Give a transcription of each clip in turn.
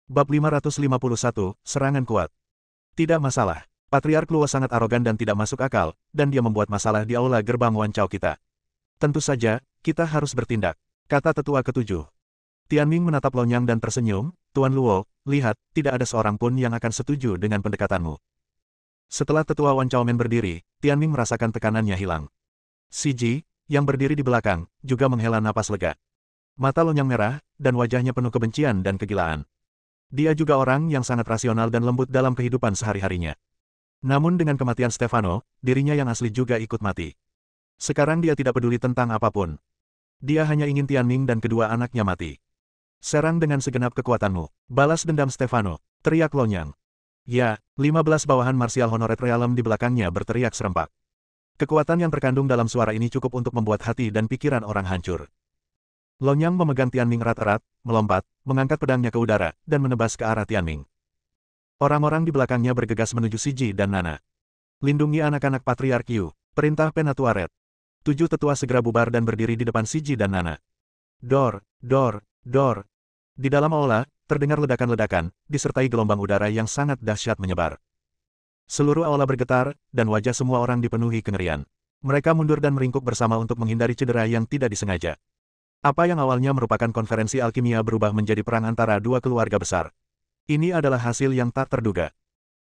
Bab 551, Serangan Kuat. Tidak masalah. Patriark Luo sangat arogan dan tidak masuk akal, dan dia membuat masalah di aula gerbang Wancao kita. Tentu saja, kita harus bertindak, kata tetua ketujuh. Tianming menatap Lonyang dan tersenyum, Tuan Luo, lihat, tidak ada seorang pun yang akan setuju dengan pendekatanmu. Setelah tetua Wancao Men berdiri, Tianming merasakan tekanannya hilang. Si Ji, yang berdiri di belakang, juga menghela napas lega. Mata Lonyang merah, dan wajahnya penuh kebencian dan kegilaan. Dia juga orang yang sangat rasional dan lembut dalam kehidupan sehari-harinya. Namun dengan kematian Stefano, dirinya yang asli juga ikut mati. Sekarang dia tidak peduli tentang apapun. Dia hanya ingin Tianming dan kedua anaknya mati. Serang dengan segenap kekuatanmu. Balas dendam Stefano, teriak Lonyang. Ya, 15 bawahan marsial Honoret Realem di belakangnya berteriak serempak. Kekuatan yang terkandung dalam suara ini cukup untuk membuat hati dan pikiran orang hancur. Lonyang memegang Tianming erat-erat, melompat, mengangkat pedangnya ke udara, dan menebas ke arah Tianming. Orang-orang di belakangnya bergegas menuju Si Ji dan Nana. Lindungi anak-anak Patriark Yu, perintah Penatuaret. 7 tetua segera bubar dan berdiri di depan Si Ji dan Nana. Dor, dor, dor. Di dalam aula, terdengar ledakan-ledakan, disertai gelombang udara yang sangat dahsyat menyebar. Seluruh aula bergetar, dan wajah semua orang dipenuhi kengerian. Mereka mundur dan meringkuk bersama untuk menghindari cedera yang tidak disengaja. Apa yang awalnya merupakan konferensi alkimia berubah menjadi perang antara dua keluarga besar. Ini adalah hasil yang tak terduga.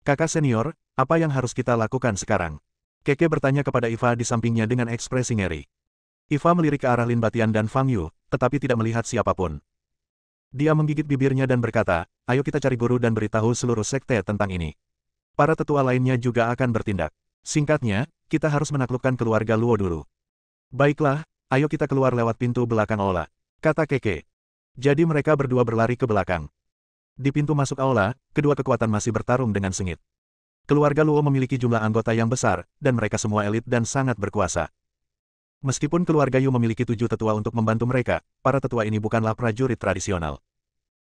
Kakak senior, apa yang harus kita lakukan sekarang? Keke bertanya kepada Iva di sampingnya dengan ekspresi ngeri. Iva melirik ke arah Lin Batian dan Fang Yu, tetapi tidak melihat siapapun. Dia menggigit bibirnya dan berkata, ayo kita cari guru dan beritahu seluruh sekte tentang ini. Para tetua lainnya juga akan bertindak. Singkatnya, kita harus menaklukkan keluarga Luo dulu. Baiklah, ayo kita keluar lewat pintu belakang aula, kata Keke. Jadi mereka berdua berlari ke belakang. Di pintu masuk aula, kedua kekuatan masih bertarung dengan sengit. Keluarga Luo memiliki jumlah anggota yang besar, dan mereka semua elit dan sangat berkuasa. Meskipun keluarga Yu memiliki 7 tetua untuk membantu mereka, para tetua ini bukanlah prajurit tradisional.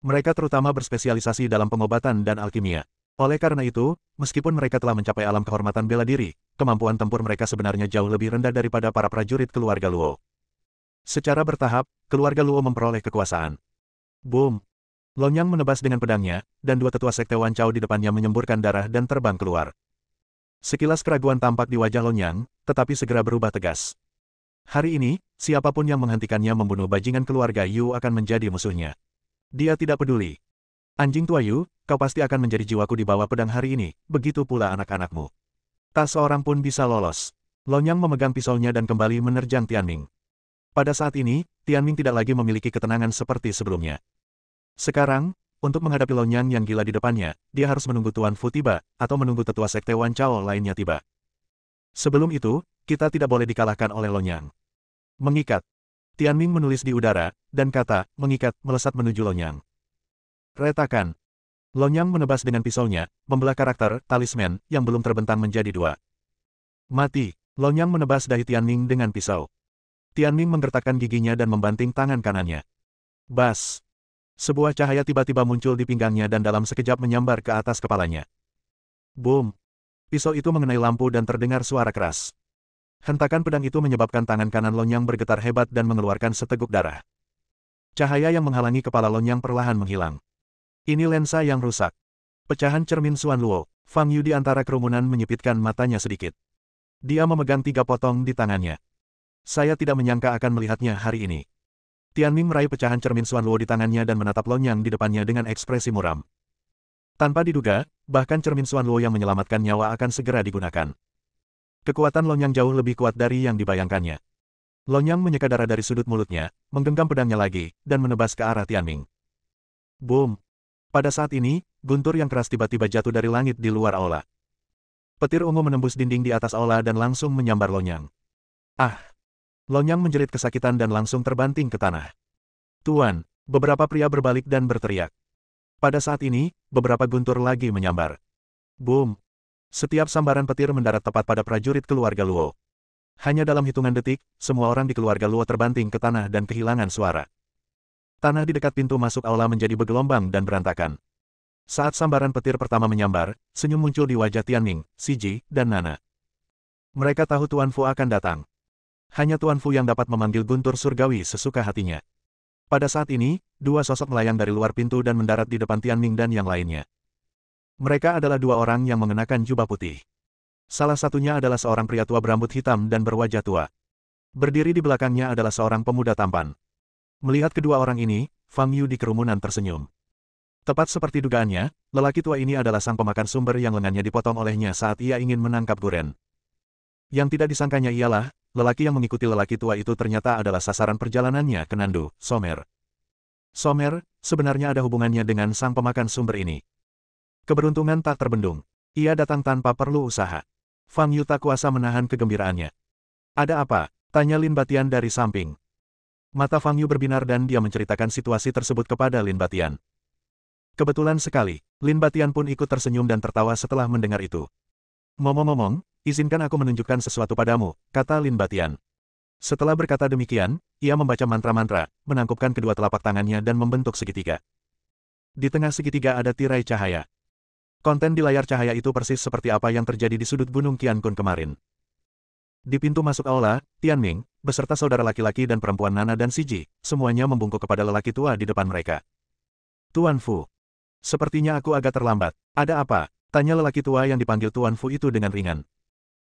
Mereka terutama berspesialisasi dalam pengobatan dan alkimia. Oleh karena itu, meskipun mereka telah mencapai alam kehormatan bela diri, kemampuan tempur mereka sebenarnya jauh lebih rendah daripada para prajurit keluarga Luo. Secara bertahap, keluarga Luo memperoleh kekuasaan. Boom! Lonyang menebas dengan pedangnya, dan dua tetua sekte Wancao di depannya menyemburkan darah dan terbang keluar. Sekilas keraguan tampak di wajah Lonyang, tetapi segera berubah tegas. Hari ini, siapapun yang menghentikannya membunuh bajingan keluarga Yu akan menjadi musuhnya. Dia tidak peduli. Anjing tua Yu, kau pasti akan menjadi jiwaku di bawah pedang hari ini, begitu pula anak-anakmu. Tak seorang pun bisa lolos. Lonyang memegang pisaunya dan kembali menerjang Tianming. Pada saat ini, Tianming tidak lagi memiliki ketenangan seperti sebelumnya. Sekarang, untuk menghadapi Lonyang yang gila di depannya, dia harus menunggu Tuan Fu tiba, atau menunggu tetua sekte Wancao lainnya tiba. Sebelum itu, kita tidak boleh dikalahkan oleh Lonyang. Mengikat. Tianming menulis di udara, dan kata, mengikat, melesat menuju Lonyang. Retakan. Lonyang menebas dengan pisaunya, membelah karakter, talisman, yang belum terbentang menjadi 2. Mati. Lonyang menebas dahi Tianming dengan pisau. Tianming menggertakkan giginya dan membanting tangan kanannya. Bas. Sebuah cahaya tiba-tiba muncul di pinggangnya dan dalam sekejap menyambar ke atas kepalanya. Boom! Pisau itu mengenai lampu dan terdengar suara keras. Hentakan pedang itu menyebabkan tangan kanan Lonyang bergetar hebat dan mengeluarkan seteguk darah. Cahaya yang menghalangi kepala Lonyang perlahan menghilang. Ini lensa yang rusak. Pecahan cermin Xuan Luo, Fang Yu di antara kerumunan menyipitkan matanya sedikit. Dia memegang 3 potong di tangannya. Saya tidak menyangka akan melihatnya hari ini. Tianming meraih pecahan cermin Xuan Luo di tangannya dan menatap Lonyang di depannya dengan ekspresi muram. Tanpa diduga, bahkan cermin Xuan Luo yang menyelamatkan nyawa akan segera digunakan. Kekuatan Lonyang jauh lebih kuat dari yang dibayangkannya. Lonyang menyeka darah dari sudut mulutnya, menggenggam pedangnya lagi, dan menebas ke arah Tianming. Boom! Pada saat ini, guntur yang keras tiba-tiba jatuh dari langit di luar aula. Petir ungu menembus dinding di atas aula dan langsung menyambar Lonyang. Ah! Lonyang menjerit kesakitan dan langsung terbanting ke tanah. Tuan, beberapa pria berbalik dan berteriak. Pada saat ini, beberapa guntur lagi menyambar. Boom! Setiap sambaran petir mendarat tepat pada prajurit keluarga Luo. Hanya dalam hitungan detik, semua orang di keluarga Luo terbanting ke tanah dan kehilangan suara. Tanah di dekat pintu masuk aula menjadi bergelombang dan berantakan. Saat sambaran petir pertama menyambar, senyum muncul di wajah Tianming, Si Ji, dan Nana. Mereka tahu Tuan Fu akan datang. Hanya Tuan Fu yang dapat memanggil guntur surgawi sesuka hatinya. Pada saat ini, dua sosok melayang dari luar pintu dan mendarat di depan Tianming dan yang lainnya. Mereka adalah dua orang yang mengenakan jubah putih. Salah satunya adalah seorang pria tua berambut hitam dan berwajah tua. Berdiri di belakangnya adalah seorang pemuda tampan. Melihat kedua orang ini, Fang Yu di kerumunan tersenyum. Tepat seperti dugaannya, lelaki tua ini adalah sang pemakan sumber yang lengannya dipotong olehnya saat ia ingin menangkap Guren. Yang tidak disangkanya ialah, lelaki yang mengikuti lelaki tua itu ternyata adalah sasaran perjalanannya ke Nandu, Somer. Somer, sebenarnya ada hubungannya dengan sang pemakan sumber ini. Keberuntungan tak terbendung. Ia datang tanpa perlu usaha. Fang Yu tak kuasa menahan kegembiraannya. Ada apa? Tanya Lin Batian dari samping. Mata Fang Yu berbinar dan dia menceritakan situasi tersebut kepada Lin Batian. Kebetulan sekali, Lin Batian pun ikut tersenyum dan tertawa setelah mendengar itu. Ngomong-ngomong, izinkan aku menunjukkan sesuatu padamu, kata Lin Batian. Setelah berkata demikian, ia membaca mantra-mantra, menangkupkan kedua telapak tangannya dan membentuk segitiga. Di tengah segitiga ada tirai cahaya. Konten di layar cahaya itu persis seperti apa yang terjadi di sudut Gunung Qiankun kemarin. Di pintu masuk aula, Tianming, beserta saudara laki-laki dan perempuan Nana dan Siji, semuanya membungkuk kepada lelaki tua di depan mereka. Tuan Fu. Sepertinya aku agak terlambat. Ada apa? Tanya lelaki tua yang dipanggil Tuan Fu itu dengan ringan.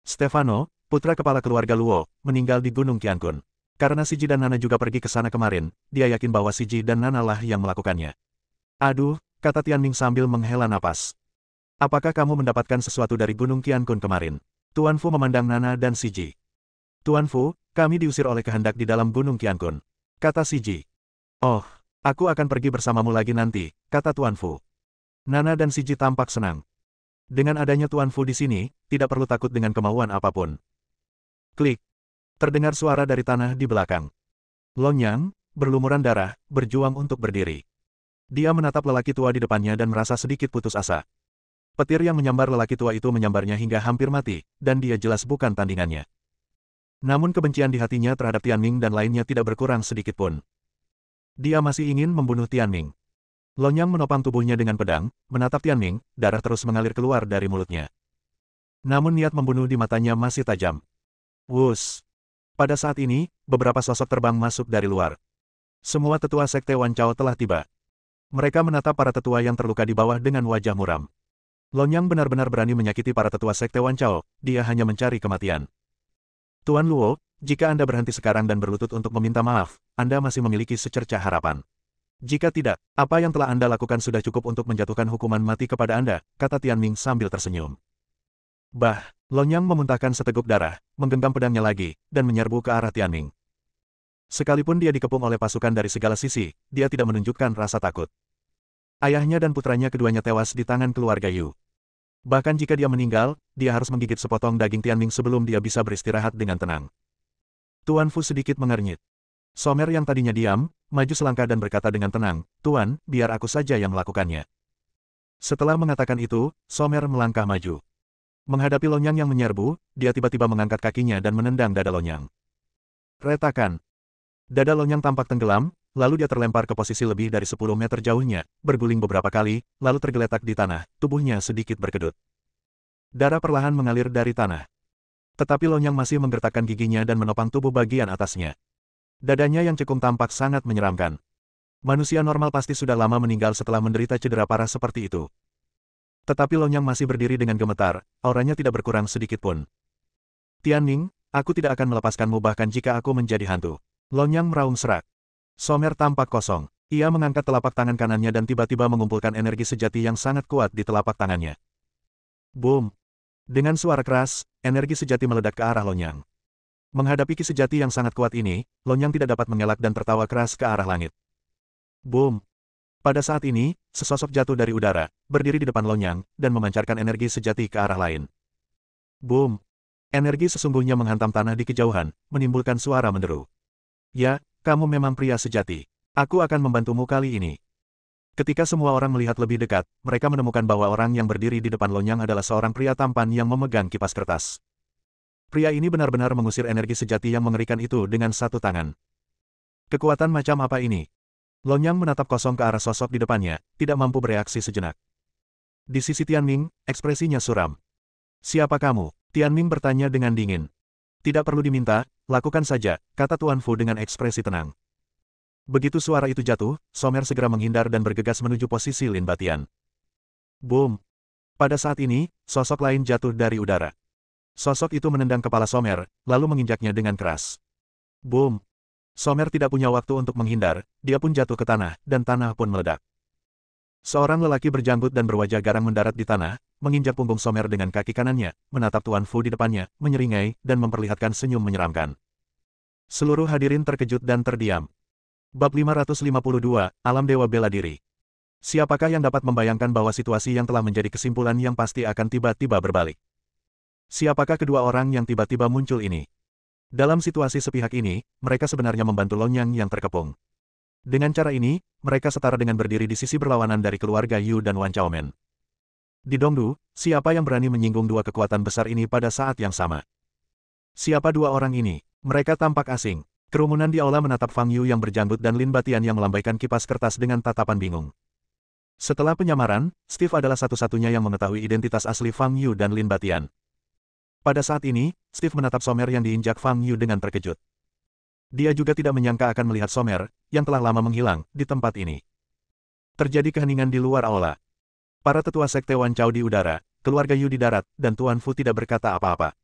Stefano, putra kepala keluarga Luo, meninggal di Gunung Qiankun. Karena Siji dan Nana juga pergi ke sana kemarin, dia yakin bahwa Siji dan Nana lah yang melakukannya. Aduh, kata Tianming sambil menghela napas. Apakah kamu mendapatkan sesuatu dari Gunung Qiankun kemarin? Tuan Fu memandang Nana dan Siji. Tuan Fu, kami diusir oleh kehendak di dalam Gunung Qiankun. Kata Siji. Oh, aku akan pergi bersamamu lagi nanti, kata Tuan Fu. Nana dan Siji tampak senang. Dengan adanya Tuan Fu di sini, tidak perlu takut dengan kemauan apapun. Klik. Terdengar suara dari tanah di belakang. Lonyang, berlumuran darah, berjuang untuk berdiri. Dia menatap lelaki tua di depannya dan merasa sedikit putus asa. Petir yang menyambar lelaki tua itu menyambarnya hingga hampir mati, dan dia jelas bukan tandingannya. Namun kebencian di hatinya terhadap Tianming dan lainnya tidak berkurang sedikit pun. Dia masih ingin membunuh Tianming. Lonyang menopang tubuhnya dengan pedang, menatap Tianming, darah terus mengalir keluar dari mulutnya. Namun niat membunuh di matanya masih tajam. Wus! Pada saat ini, beberapa sosok terbang masuk dari luar. Semua tetua sekte Wan Chao telah tiba. Mereka menatap para tetua yang terluka di bawah dengan wajah muram. Lonyang benar-benar berani menyakiti para tetua sekte Wan Chao, dia hanya mencari kematian. Tuan Luo, jika Anda berhenti sekarang dan berlutut untuk meminta maaf, Anda masih memiliki secercah harapan. Jika tidak, apa yang telah Anda lakukan sudah cukup untuk menjatuhkan hukuman mati kepada Anda, kata Tianming sambil tersenyum. Bah, Lonyang memuntahkan seteguk darah, menggenggam pedangnya lagi, dan menyerbu ke arah Tianming. Sekalipun dia dikepung oleh pasukan dari segala sisi, dia tidak menunjukkan rasa takut. Ayahnya dan putranya keduanya tewas di tangan keluarga Yu. Bahkan jika dia meninggal, dia harus menggigit sepotong daging Tianming sebelum dia bisa beristirahat dengan tenang. Tuan Fu sedikit mengernyit. Somer yang tadinya diam, maju selangkah dan berkata dengan tenang, Tuan, biar aku saja yang melakukannya. Setelah mengatakan itu, Somer melangkah maju. Menghadapi Lonyang yang menyerbu, dia tiba-tiba mengangkat kakinya dan menendang dada Lonyang. Retakan. Dada Lonyang tampak tenggelam, lalu dia terlempar ke posisi lebih dari 10 meter jauhnya, berguling beberapa kali, lalu tergeletak di tanah, tubuhnya sedikit berkedut. Darah perlahan mengalir dari tanah. Tetapi Lonyang masih menggertakkan giginya dan menopang tubuh bagian atasnya. Dadanya yang cekung tampak sangat menyeramkan. Manusia normal pasti sudah lama meninggal setelah menderita cedera parah seperti itu. Tetapi Lonyang masih berdiri dengan gemetar, auranya tidak berkurang sedikit pun. Tianming, aku tidak akan melepaskanmu bahkan jika aku menjadi hantu. Lonyang meraung serak. Somer tampak kosong. Ia mengangkat telapak tangan kanannya dan tiba-tiba mengumpulkan energi sejati yang sangat kuat di telapak tangannya. Boom! Dengan suara keras, energi sejati meledak ke arah Lonyang. Menghadapi ki sejati yang sangat kuat ini, Lonyang tidak dapat mengelak dan tertawa keras ke arah langit. Boom! Pada saat ini, sesosok jatuh dari udara, berdiri di depan Lonyang, dan memancarkan energi sejati ke arah lain. Boom! Energi sesungguhnya menghantam tanah di kejauhan, menimbulkan suara menderu. Ya, kamu memang pria sejati. Aku akan membantumu kali ini. Ketika semua orang melihat lebih dekat, mereka menemukan bahwa orang yang berdiri di depan Lonyang adalah seorang pria tampan yang memegang kipas kertas. Pria ini benar-benar mengusir energi sejati yang mengerikan itu dengan satu tangan. Kekuatan macam apa ini? Lonyang menatap kosong ke arah sosok di depannya, tidak mampu bereaksi sejenak. Di sisi Tianming, ekspresinya suram. Siapa kamu? Tianming bertanya dengan dingin. Tidak perlu diminta, lakukan saja, kata Tuan Fu dengan ekspresi tenang. Begitu suara itu jatuh, Somer segera menghindar dan bergegas menuju posisi Lin Batian. Boom! Pada saat ini, sosok lain jatuh dari udara. Sosok itu menendang kepala Somer, lalu menginjaknya dengan keras. Boom! Somer tidak punya waktu untuk menghindar, dia pun jatuh ke tanah, dan tanah pun meledak. Seorang lelaki berjanggut dan berwajah garang mendarat di tanah, menginjak punggung Somer dengan kaki kanannya, menatap Tuan Fu di depannya, menyeringai, dan memperlihatkan senyum menyeramkan. Seluruh hadirin terkejut dan terdiam. Bab 552, Alam Dewa Bela Diri. Siapakah yang dapat membayangkan bahwa situasi yang telah menjadi kesimpulan yang pasti akan tiba-tiba berbalik? Siapakah kedua orang yang tiba-tiba muncul ini? Dalam situasi sepihak ini, mereka sebenarnya membantu Lonyang yang terkepung. Dengan cara ini, mereka setara dengan berdiri di sisi berlawanan dari keluarga Yu dan Wan Chaomen. Di Dongdu, siapa yang berani menyinggung dua kekuatan besar ini pada saat yang sama? Siapa dua orang ini? Mereka tampak asing. Kerumunan di aula menatap Fang Yu yang berjanggut dan Lin Batian yang melambaikan kipas kertas dengan tatapan bingung. Setelah penyamaran, Steve adalah satu-satunya yang mengetahui identitas asli Fang Yu dan Lin Batian. Pada saat ini, Steve menatap Somer yang diinjak Fang Yu dengan terkejut. Dia juga tidak menyangka akan melihat Somer, yang telah lama menghilang, di tempat ini. Terjadi keheningan di luar aula. Para tetua sekte Wan Chao di udara, keluarga Yu di darat, dan Tuan Fu tidak berkata apa-apa.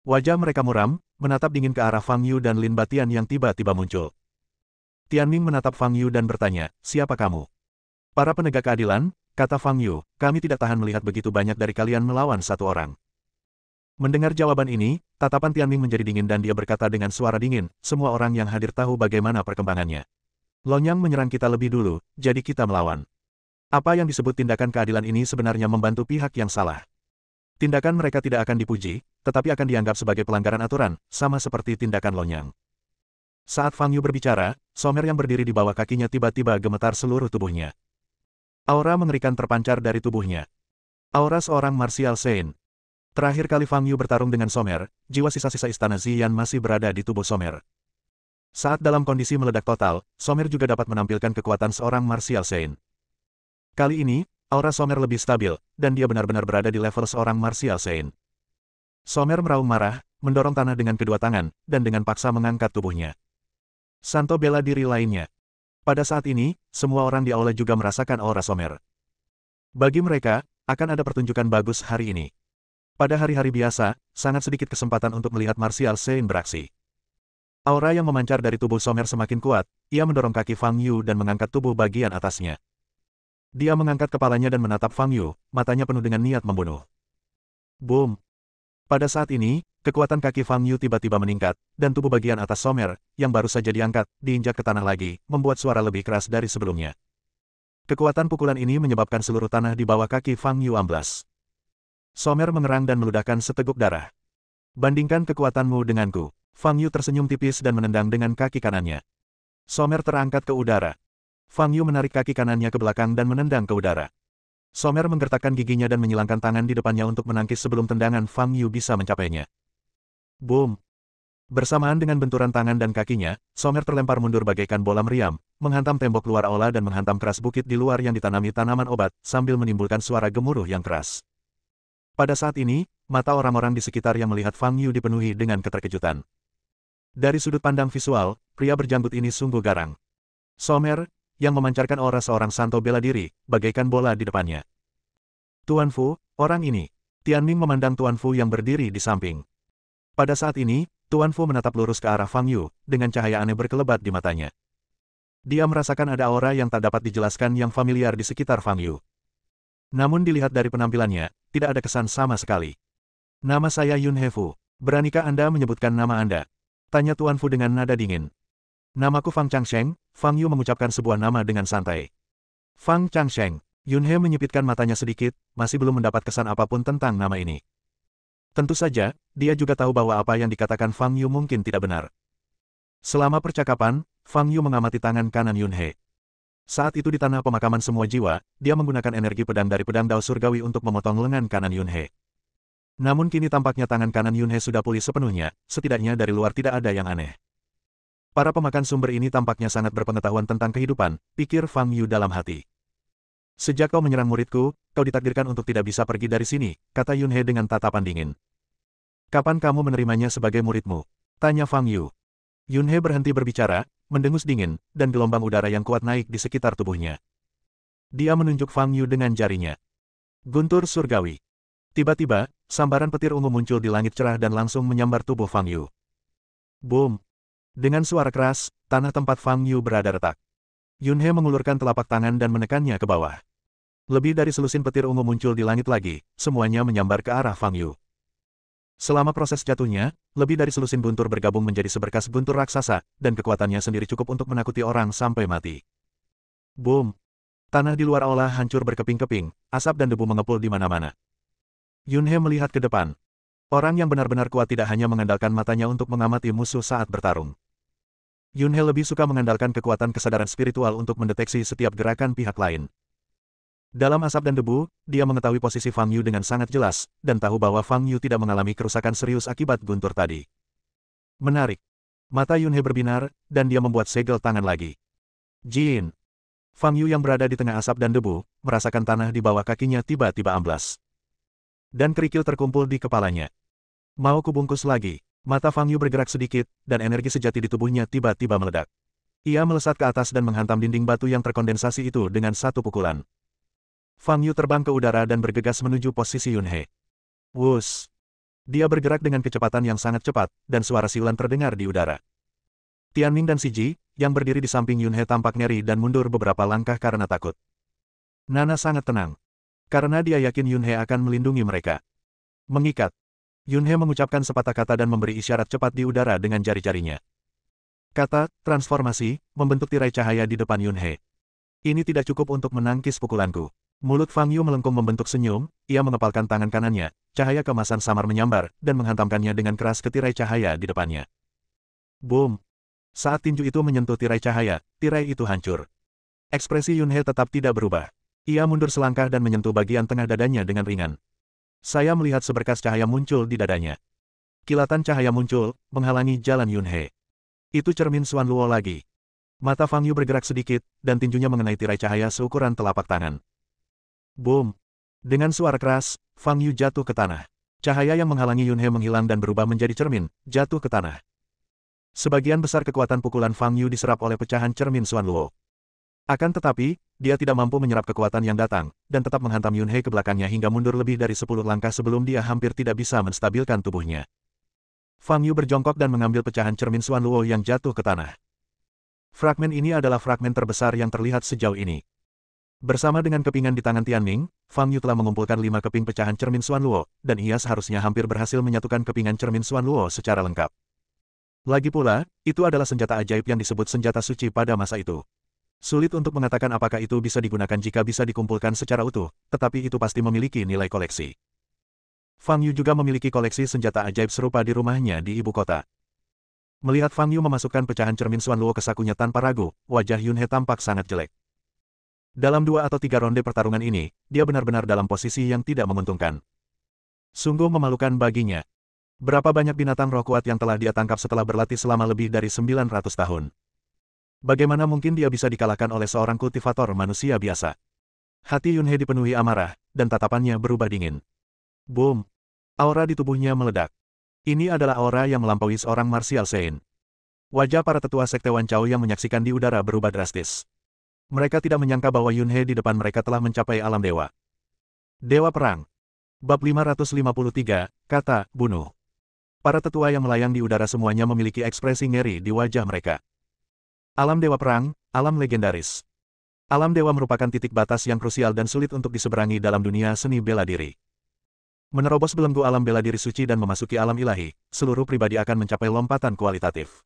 Wajah mereka muram, menatap dingin ke arah Fang Yu dan Lin Batian yang tiba-tiba muncul. Tianming menatap Fang Yu dan bertanya, siapa kamu? Para penegak keadilan, kata Fang Yu, kami tidak tahan melihat begitu banyak dari kalian melawan satu orang. Mendengar jawaban ini, tatapan Tianming menjadi dingin dan dia berkata dengan suara dingin, semua orang yang hadir tahu bagaimana perkembangannya. Lonyang menyerang kita lebih dulu, jadi kita melawan. Apa yang disebut tindakan keadilan ini sebenarnya membantu pihak yang salah. Tindakan mereka tidak akan dipuji, tetapi akan dianggap sebagai pelanggaran aturan, sama seperti tindakan Lonyang. Saat Fang Yu berbicara, Somer yang berdiri di bawah kakinya tiba-tiba gemetar seluruh tubuhnya. Aura mengerikan terpancar dari tubuhnya. Aura seorang martial saint. Terakhir kali Fang Yu bertarung dengan Somer, jiwa sisa-sisa istana Ziyan masih berada di tubuh Somer. Saat dalam kondisi meledak total, Somer juga dapat menampilkan kekuatan seorang martial saint. Kali ini, aura Somer lebih stabil, dan dia benar-benar berada di level seorang martial saint. Somer meraung marah, mendorong tanah dengan kedua tangan, dan dengan paksa mengangkat tubuhnya. Santo bela diri lainnya. Pada saat ini, semua orang di aula juga merasakan aura Somer. Bagi mereka, akan ada pertunjukan bagus hari ini. Pada hari-hari biasa, sangat sedikit kesempatan untuk melihat martial saint beraksi. Aura yang memancar dari tubuh Somer semakin kuat, ia mendorong kaki Fang Yu dan mengangkat tubuh bagian atasnya. Dia mengangkat kepalanya dan menatap Fang Yu, matanya penuh dengan niat membunuh. Boom! Pada saat ini, kekuatan kaki Fang Yu tiba-tiba meningkat, dan tubuh bagian atas Somer, yang baru saja diangkat, diinjak ke tanah lagi, membuat suara lebih keras dari sebelumnya. Kekuatan pukulan ini menyebabkan seluruh tanah di bawah kaki Fang Yu amblas. Somer mengerang dan meludahkan seteguk darah. Bandingkan kekuatanmu denganku. Fang Yu tersenyum tipis dan menendang dengan kaki kanannya. Somer terangkat ke udara. Fang Yu menarik kaki kanannya ke belakang dan menendang ke udara. Somer menggertakkan giginya dan menyilangkan tangan di depannya untuk menangkis sebelum tendangan Fang Yu bisa mencapainya. Boom! Bersamaan dengan benturan tangan dan kakinya, Somer terlempar mundur bagaikan bola meriam, menghantam tembok luar aula dan menghantam keras bukit di luar yang ditanami tanaman obat, sambil menimbulkan suara gemuruh yang keras. Pada saat ini, mata orang-orang di sekitar yang melihat Fang Yu dipenuhi dengan keterkejutan. Dari sudut pandang visual, pria berjanggut ini sungguh garang. Somer, yang memancarkan aura seorang santo bela diri, bagaikan bola di depannya. Tuan Fu, orang ini. Tianming memandang Tuan Fu yang berdiri di samping. Pada saat ini, Tuan Fu menatap lurus ke arah Fang Yu, dengan cahaya aneh berkelebat di matanya. Dia merasakan ada aura yang tak dapat dijelaskan yang familiar di sekitar Fang Yu. Namun dilihat dari penampilannya, tidak ada kesan sama sekali. Nama saya Yun He Fu. Beranikah Anda menyebutkan nama Anda? Tanya Tuan Fu dengan nada dingin. Namaku Fang Changsheng. Fang Yu mengucapkan sebuah nama dengan santai. Fang Changsheng. Yun He menyipitkan matanya sedikit, masih belum mendapat kesan apapun tentang nama ini. Tentu saja, dia juga tahu bahwa apa yang dikatakan Fang Yu mungkin tidak benar. Selama percakapan, Fang Yu mengamati tangan kanan Yun He. Saat itu di tanah pemakaman semua jiwa, dia menggunakan energi pedang dari pedang Dao Surgawi untuk memotong lengan kanan Yun He. Namun kini tampaknya tangan kanan Yun He sudah pulih sepenuhnya, setidaknya dari luar tidak ada yang aneh. Para pemakan sumber ini tampaknya sangat berpengetahuan tentang kehidupan, pikir Fang Yu dalam hati. Sejak kau menyerang muridku, kau ditakdirkan untuk tidak bisa pergi dari sini, kata Yun He dengan tatapan dingin. Kapan kamu menerimanya sebagai muridmu? Tanya Fang Yu. Yun He berhenti berbicara, mendengus dingin, dan gelombang udara yang kuat naik di sekitar tubuhnya. Dia menunjuk Fang Yu dengan jarinya. Guntur surgawi. Tiba-tiba, sambaran petir ungu muncul di langit cerah dan langsung menyambar tubuh Fang Yu. Boom! Dengan suara keras, tanah tempat Fang Yu berada retak. Yunhe mengulurkan telapak tangan dan menekannya ke bawah. Lebih dari selusin petir ungu muncul di langit lagi, semuanya menyambar ke arah Fang Yu. Selama proses jatuhnya, lebih dari selusin guntur bergabung menjadi seberkas guntur raksasa, dan kekuatannya sendiri cukup untuk menakuti orang sampai mati. Boom! Tanah di luar aula hancur berkeping-keping, asap dan debu mengepul di mana-mana. Yunhe melihat ke depan. Orang yang benar-benar kuat tidak hanya mengandalkan matanya untuk mengamati musuh saat bertarung. Yunhe lebih suka mengandalkan kekuatan kesadaran spiritual untuk mendeteksi setiap gerakan pihak lain. Dalam asap dan debu, dia mengetahui posisi Fang Yu dengan sangat jelas, dan tahu bahwa Fang Yu tidak mengalami kerusakan serius akibat guntur tadi. Menarik. Mata Yunhe berbinar, dan dia membuat segel tangan lagi. Jin! Fang Yu yang berada di tengah asap dan debu, merasakan tanah di bawah kakinya tiba-tiba amblas. Dan kerikil terkumpul di kepalanya. Mau kubungkus lagi. Mata Fang Yu bergerak sedikit, dan energi sejati di tubuhnya tiba-tiba meledak. Ia melesat ke atas dan menghantam dinding batu yang terkondensasi itu dengan satu pukulan. Fang Yu terbang ke udara dan bergegas menuju posisi Yunhe. Wus! Dia bergerak dengan kecepatan yang sangat cepat, dan suara siulan terdengar di udara. Tianming dan Siji, yang berdiri di samping Yunhe tampak ngeri dan mundur beberapa langkah karena takut. Nana sangat tenang. Karena dia yakin Yunhe akan melindungi mereka. Mengikat. Yunhe mengucapkan sepatah kata dan memberi isyarat cepat di udara dengan jari-jarinya. Kata, transformasi, membentuk tirai cahaya di depan Yunhe. Ini tidak cukup untuk menangkis pukulanku. Mulut Fang Yu melengkung membentuk senyum, ia mengepalkan tangan kanannya, cahaya kemasan samar menyambar, dan menghantamkannya dengan keras ke tirai cahaya di depannya. Boom! Saat tinju itu menyentuh tirai cahaya, tirai itu hancur. Ekspresi Yunhe tetap tidak berubah. Ia mundur selangkah dan menyentuh bagian tengah dadanya dengan ringan. Saya melihat seberkas cahaya muncul di dadanya. Kilatan cahaya muncul, menghalangi jalan Yunhe. Itu cermin Xuan Luo lagi. Mata Fang Yu bergerak sedikit, dan tinjunya mengenai tirai cahaya seukuran telapak tangan. Boom! Dengan suara keras, Fang Yu jatuh ke tanah. Cahaya yang menghalangi Yunhe menghilang dan berubah menjadi cermin, jatuh ke tanah. Sebagian besar kekuatan pukulan Fang Yu diserap oleh pecahan cermin Xuan Luo. Akan tetapi, dia tidak mampu menyerap kekuatan yang datang, dan tetap menghantam Yunhe ke belakangnya hingga mundur lebih dari 10 langkah sebelum dia hampir tidak bisa menstabilkan tubuhnya. Fang Yu berjongkok dan mengambil pecahan cermin Xuan Luo yang jatuh ke tanah. Fragmen ini adalah fragmen terbesar yang terlihat sejauh ini. Bersama dengan kepingan di tangan Tianming, Fang Yu telah mengumpulkan 5 keping pecahan cermin Xuan Luo, dan ia seharusnya hampir berhasil menyatukan kepingan cermin Xuan Luo secara lengkap. Lagi pula, itu adalah senjata ajaib yang disebut senjata suci pada masa itu. Sulit untuk mengatakan apakah itu bisa digunakan jika bisa dikumpulkan secara utuh, tetapi itu pasti memiliki nilai koleksi. Fang Yu juga memiliki koleksi senjata ajaib serupa di rumahnya di ibu kota. Melihat Fang Yu memasukkan pecahan cermin Xuan Luo ke sakunya tanpa ragu, wajah Yunhe tampak sangat jelek. Dalam 2 atau 3 ronde pertarungan ini, dia benar-benar dalam posisi yang tidak menguntungkan. Sungguh memalukan baginya. Berapa banyak binatang roh kuat yang telah dia tangkap setelah berlatih selama lebih dari 900 tahun. Bagaimana mungkin dia bisa dikalahkan oleh seorang kultivator manusia biasa? Hati Yunhe dipenuhi amarah, dan tatapannya berubah dingin. Boom! Aura di tubuhnya meledak. Ini adalah aura yang melampaui seorang martial saint. Wajah para tetua sekte Wan Chao yang menyaksikan di udara berubah drastis. Mereka tidak menyangka bahwa Yunhe di depan mereka telah mencapai alam dewa. Dewa Perang. Bab 553, kata, bunuh. Para tetua yang melayang di udara semuanya memiliki ekspresi ngeri di wajah mereka. Alam Dewa Perang, alam legendaris. Alam dewa merupakan titik batas yang krusial dan sulit untuk diseberangi dalam dunia seni bela diri. Menerobos belenggu alam bela diri suci dan memasuki alam ilahi, seluruh pribadi akan mencapai lompatan kualitatif.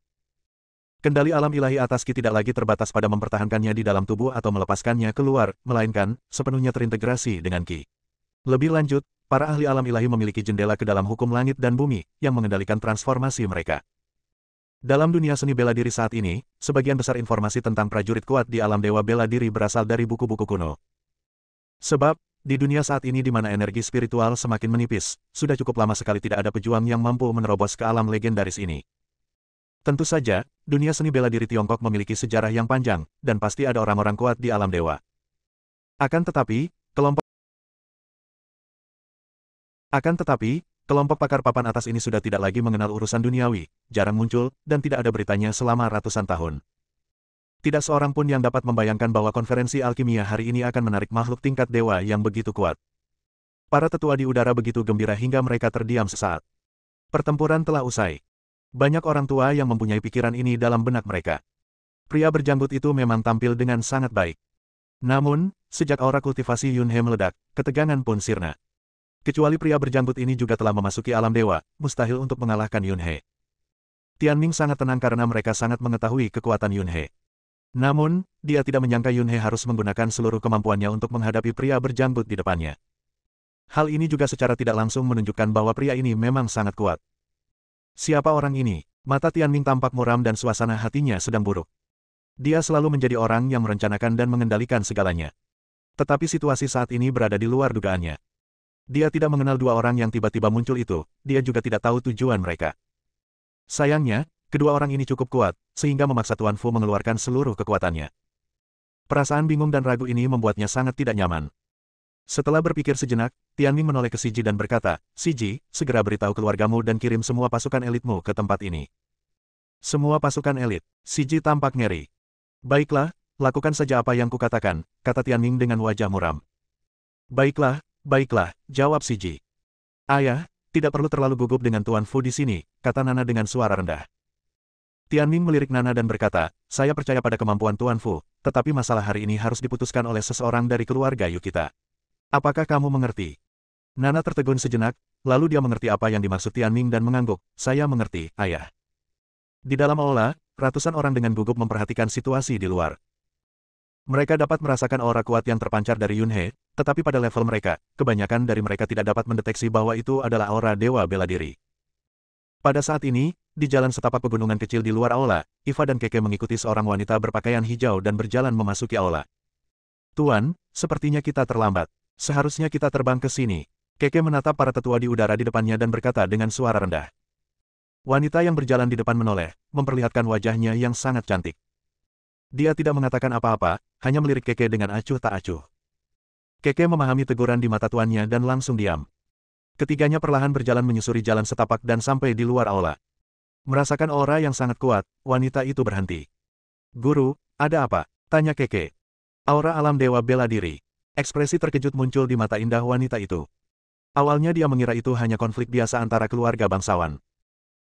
Kendali alam ilahi atas Ki tidak lagi terbatas pada mempertahankannya di dalam tubuh atau melepaskannya keluar, melainkan, sepenuhnya terintegrasi dengan Ki. Lebih lanjut, para ahli alam ilahi memiliki jendela ke dalam hukum langit dan bumi, yang mengendalikan transformasi mereka. Dalam dunia seni bela diri saat ini, sebagian besar informasi tentang prajurit kuat di alam dewa bela diri berasal dari buku-buku kuno. Sebab, di dunia saat ini di mana energi spiritual semakin menipis, sudah cukup lama sekali tidak ada pejuang yang mampu menerobos ke alam legendaris ini. Tentu saja, dunia seni bela diri Tiongkok memiliki sejarah yang panjang, dan pasti ada orang-orang kuat di alam dewa. Akan tetapi, kelompok pakar papan atas ini sudah tidak lagi mengenal urusan duniawi, jarang muncul, dan tidak ada beritanya selama ratusan tahun. Tidak seorang pun yang dapat membayangkan bahwa konferensi alkimia hari ini akan menarik makhluk tingkat dewa yang begitu kuat. Para tetua di udara begitu gembira hingga mereka terdiam sesaat. Pertempuran telah usai. Banyak orang tua yang mempunyai pikiran ini dalam benak mereka. Pria berjanggut itu memang tampil dengan sangat baik. Namun, sejak aura kultivasi Yunhe meledak, ketegangan pun sirna. Kecuali pria berjanggut ini juga telah memasuki alam dewa, mustahil untuk mengalahkan Yunhe. Tianming sangat tenang karena mereka sangat mengetahui kekuatan Yunhe. Namun, dia tidak menyangka Yunhe harus menggunakan seluruh kemampuannya untuk menghadapi pria berjanggut di depannya. Hal ini juga secara tidak langsung menunjukkan bahwa pria ini memang sangat kuat. Siapa orang ini? Mata Tianming tampak muram dan suasana hatinya sedang buruk. Dia selalu menjadi orang yang merencanakan dan mengendalikan segalanya. Tetapi situasi saat ini berada di luar dugaannya. Dia tidak mengenal dua orang yang tiba-tiba muncul itu, dia juga tidak tahu tujuan mereka. Sayangnya, kedua orang ini cukup kuat, sehingga memaksa Tuan Fu mengeluarkan seluruh kekuatannya. Perasaan bingung dan ragu ini membuatnya sangat tidak nyaman. Setelah berpikir sejenak, Tianming menoleh ke Siji dan berkata, "Siji, segera beritahu keluargamu dan kirim semua pasukan elitmu ke tempat ini." Semua pasukan elit. Siji tampak ngeri. "Baiklah, lakukan saja apa yang kukatakan," kata Tianming dengan wajah muram. "Baiklah, baiklah," jawab Siji. "Ayah, tidak perlu terlalu gugup dengan Tuan Fu di sini," kata Nana dengan suara rendah. Tianming melirik Nana dan berkata, "Saya percaya pada kemampuan Tuan Fu, tetapi masalah hari ini harus diputuskan oleh seseorang dari keluarga Yukita. Apakah kamu mengerti?" Nana tertegun sejenak, lalu dia mengerti apa yang dimaksud Tianming dan mengangguk, "Saya mengerti, Ayah." Di dalam aula, ratusan orang dengan gugup memperhatikan situasi di luar. Mereka dapat merasakan aura kuat yang terpancar dari Yunhe, tetapi pada level mereka, kebanyakan dari mereka tidak dapat mendeteksi bahwa itu adalah aura dewa bela diri. Pada saat ini, di jalan setapak pegunungan kecil di luar aula, Iva dan Keke mengikuti seorang wanita berpakaian hijau dan berjalan memasuki aula. "Tuan, sepertinya kita terlambat. Seharusnya kita terbang ke sini." Keke menatap para tetua di udara di depannya dan berkata dengan suara rendah. Wanita yang berjalan di depan menoleh, memperlihatkan wajahnya yang sangat cantik. Dia tidak mengatakan apa-apa, hanya melirik Keke dengan acuh tak acuh. Keke memahami teguran di mata tuannya dan langsung diam. Ketiganya perlahan berjalan menyusuri jalan setapak dan sampai di luar aula. Merasakan aura yang sangat kuat, wanita itu berhenti. "Guru, ada apa?" tanya Keke. Aura alam dewa bela diri. Ekspresi terkejut muncul di mata indah wanita itu. Awalnya dia mengira itu hanya konflik biasa antara keluarga bangsawan.